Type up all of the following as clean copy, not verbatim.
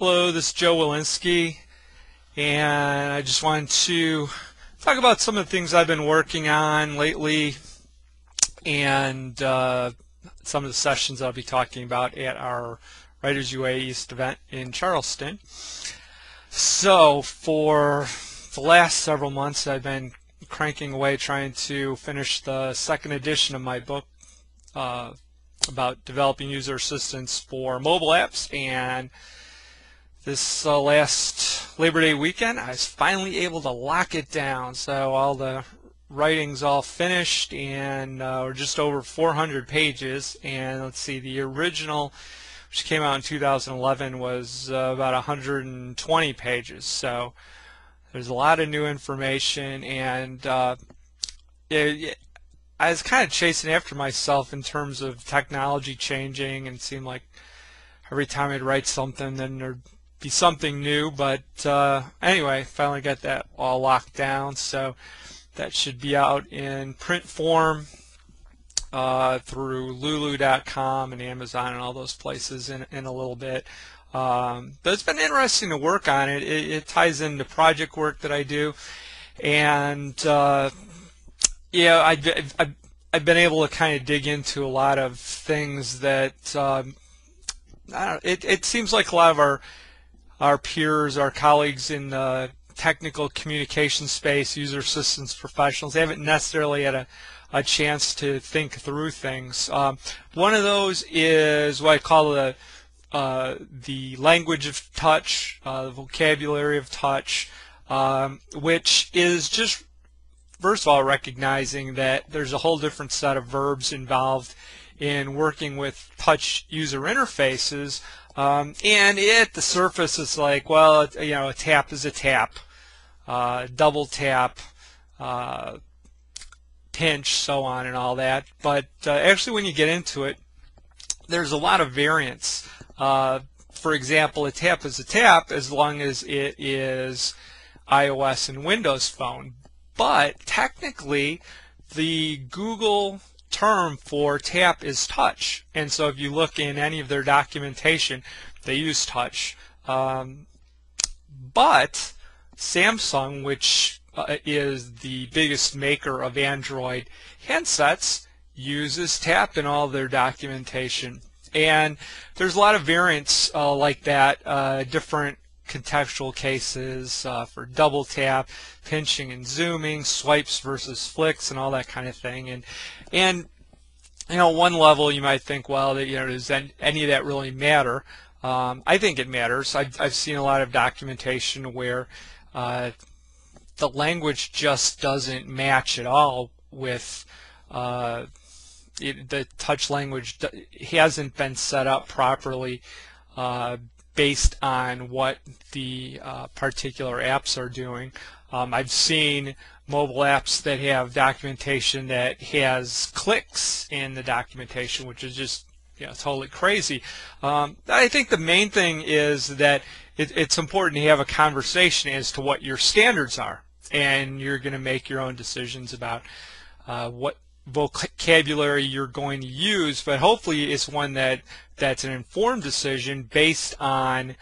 Hello, this is Joe Welinske, and I just wanted to talk about some of the things I've been working on lately and some of the sessions I'll be talking about at our Writers UA East event in Charleston. So for the last several months I've been cranking away trying to finish the second edition of my book about developing user assistance for mobile apps, and this last Labor Day weekend I was finally able to lock it down. So all the writing's all finished, and we're just over 400 pages, and let's see, the original, which came out in 2011, was about 120 pages. So there's a lot of new information, and I was kind of chasing after myself in terms of technology changing, and it seemed like every time I'd write something then there'd be something new. But anyway, finally got that all locked down, so that should be out in print form through lulu.com and Amazon and all those places in a little bit. But it's been interesting to work on it. It ties into project work that I do, and yeah, I've been able to kind of dig into a lot of things that I don't know, it seems like a lot of our peers, our colleagues in the technical communication space, user assistance professionals, they haven't necessarily had a chance to think through things. One of those is what I call the language of touch, the vocabulary of touch, which is just, first of all, recognizing that there's a whole different set of verbs involved in working with touch user interfaces, and at the surface it's like, well, you know, a tap is a tap, double tap, pinch, so on and all that. But actually when you get into it, there's a lot of variance. For example, a tap is a tap as long as it is iOS and Windows Phone. But technically, the Google term for tap is touch, and so if you look in any of their documentation, they use touch. But Samsung, which is the biggest maker of Android handsets, uses tap in all their documentation. And there's a lot of variants like that, different contextual cases for double tap, pinching and zooming, swipes versus flicks, and all that kind of thing. And you know, one level you might think, well, you know, does any of that really matter? I think it matters. I've seen a lot of documentation where the language just doesn't match at all with the touch language. Hasn't been set up properly based on what the particular apps are doing. I've seen mobile apps that have documentation that has clicks in the documentation, which is just, you know, totally crazy. I think the main thing is that it's important to have a conversation as to what your standards are, and you're going to make your own decisions about what vocabulary you're going to use, but hopefully it's one that's an informed decision based on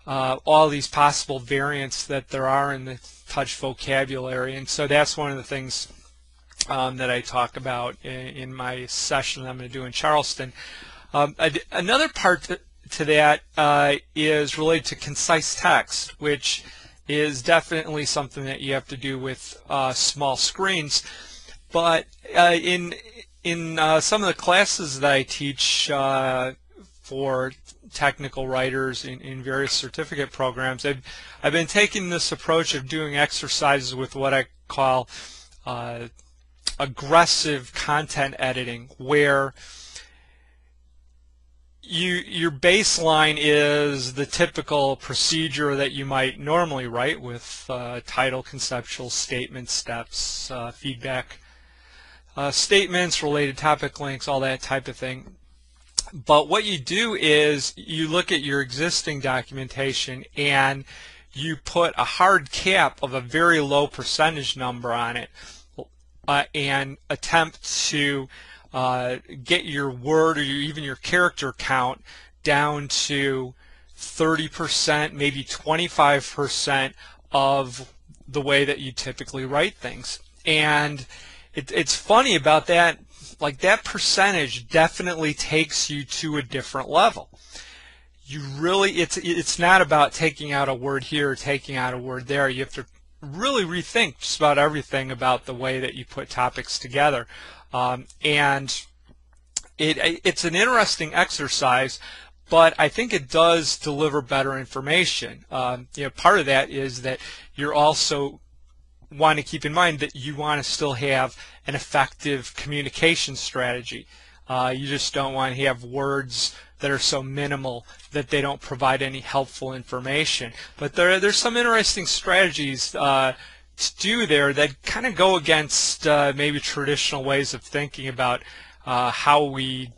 all these possible variants that there are in the touch vocabulary. And so that's one of the things that I talk about in my session that I'm going to do in Charleston. Another part to that is related to concise text, which is definitely something that you have to do with small screens. But in some of the classes that I teach for technical writers in various certificate programs, I've been taking this approach of doing exercises with what I call aggressive content editing, where your baseline is the typical procedure that you might normally write with title, conceptual statements, steps, feedback statements, related topic links, all that type of thing. But what you do is you look at your existing documentation and you put a hard cap of a very low percentage number on it and attempt to get your word or even your character count down to 30%, maybe 25% of the way that you typically write things. And it's funny about that, like that percentage definitely takes you to a different level. You really, it's not about taking out a word here or taking out a word there. You have to really rethink just about everything about the way that you put topics together. And it's an interesting exercise, but I think it does deliver better information. Part of that is that you're also want to keep in mind that you want to still have an effective communication strategy. You just don't want to have words that are so minimal that they don't provide any helpful information. But there's some interesting strategies to do there that kind of go against maybe traditional ways of thinking about how we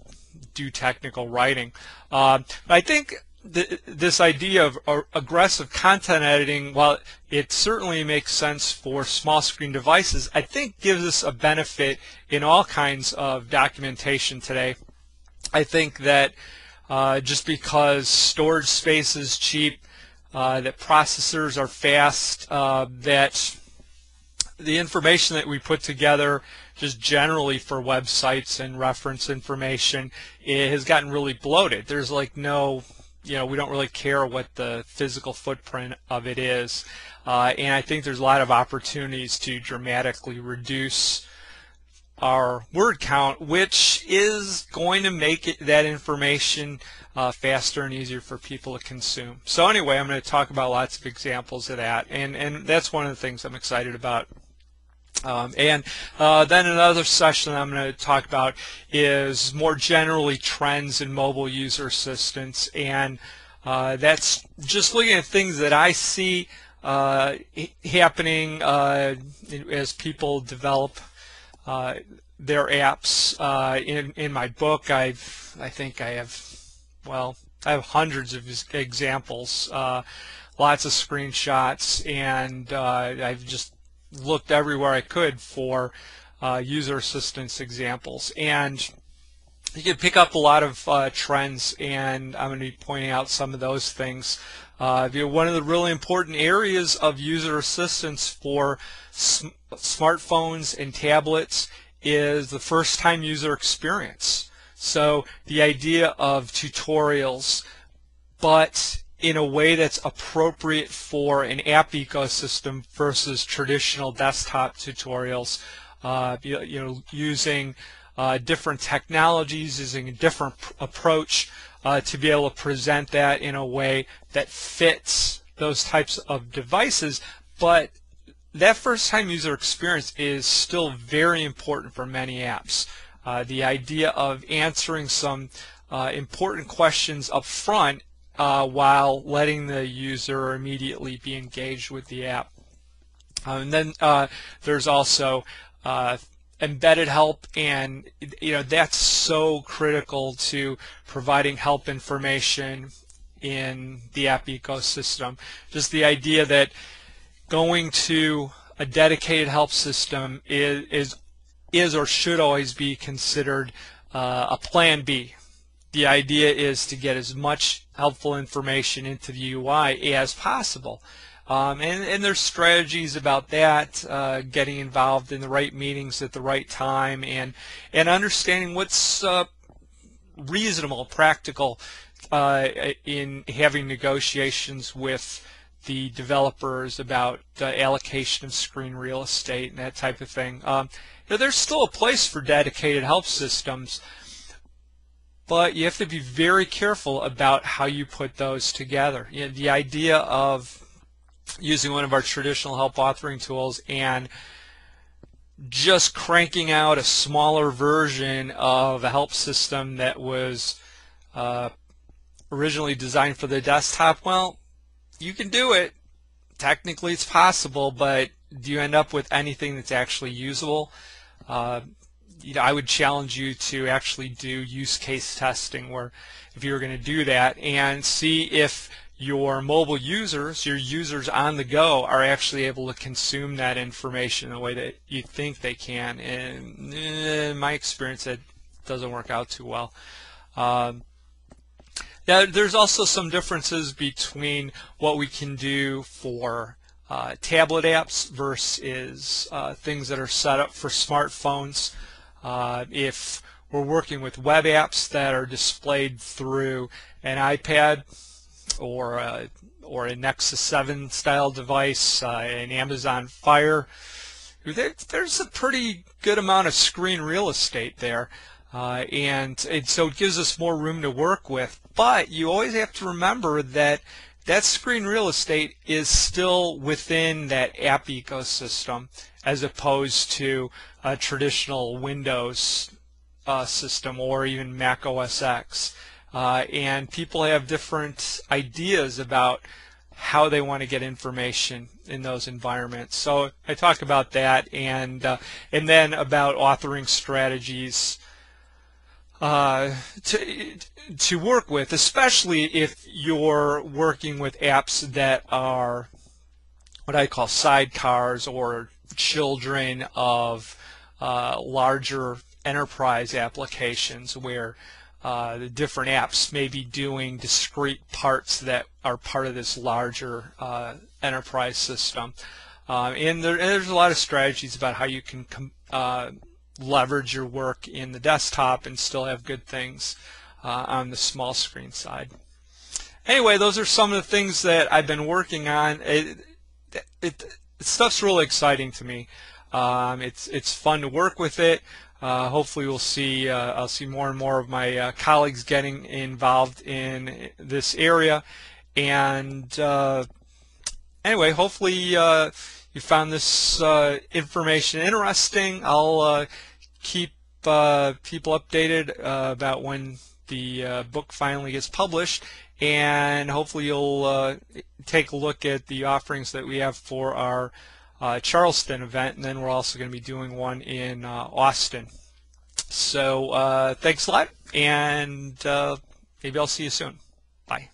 do technical writing. I think this idea of aggressive content editing, while it certainly makes sense for small screen devices, I think gives us a benefit in all kinds of documentation today. I think that just because storage space is cheap, that processors are fast, that the information that we put together just generally for websites and reference information, it has gotten really bloated. There's like no, we don't really care what the physical footprint of it is. And I think there's a lot of opportunities to dramatically reduce our word count, which is going to make that information faster and easier for people to consume. So anyway, I'm going to talk about lots of examples of that, and that's one of the things I'm excited about. Then another session I'm going to talk about is more generally trends in mobile user assistance, and that's just looking at things that I see happening as people develop their apps. In my book, I have hundreds of examples, lots of screenshots, and I've just looked everywhere I could for user assistance examples. And you can pick up a lot of trends, and I'm going to be pointing out some of those things. One of the really important areas of user assistance for smartphones and tablets is the first-time user experience. So the idea of tutorials, but in a way that's appropriate for an app ecosystem versus traditional desktop tutorials, using different technologies, using a different approach to be able to present that in a way that fits those types of devices. But that first-time user experience is still very important for many apps. The idea of answering some important questions up front while letting the user immediately be engaged with the app. And then there's also embedded help, and that's so critical to providing help information in the app ecosystem. Just the idea that going to a dedicated help system is or should always be considered a plan B. The idea is to get as much helpful information into the UI as possible. And there's strategies about that, getting involved in the right meetings at the right time, and understanding what's reasonable, practical in having negotiations with the developers about allocation of screen real estate and that type of thing. There's still a place for dedicated help systems, but you have to be very careful about how you put those together. The idea of using one of our traditional help authoring tools and just cranking out a smaller version of a help system that was originally designed for the desktop, well, you can do it. Technically it's possible, but do you end up with anything that's actually usable? I would challenge you to actually do use case testing, where if you're going to do that, and see if your mobile users, your users on the go, are actually able to consume that information in the way that you think they can. And in my experience, it doesn't work out too well. Yeah, there's also some differences between what we can do for tablet apps versus things that are set up for smartphones. If we're working with web apps that are displayed through an iPad or a Nexus 7 style device, an Amazon Fire, there's a pretty good amount of screen real estate there. And so it gives us more room to work with. But you always have to remember that that screen real estate is still within that app ecosystem as opposed to a traditional Windows system or even Mac OS X. And people have different ideas about how they want to get information in those environments. So I talk about that, and then about authoring strategies to work with, especially if you're working with apps that are what I call sidecars or children of larger enterprise applications, where the different apps may be doing discrete parts that are part of this larger enterprise system. And there's a lot of strategies about how you can leverage your work in the desktop and still have good things on the small screen side. Anyway, those are some of the things that I've been working on. Stuff's really exciting to me. It's fun to work with it. Hopefully we'll see I'll see more and more of my colleagues getting involved in this area. And anyway, hopefully you found this information interesting. I'll keep people updated about when the book finally gets published, and hopefully you'll take a look at the offerings that we have for our Charleston event, and then we're also going to be doing one in Austin. So thanks a lot, and maybe I'll see you soon. Bye.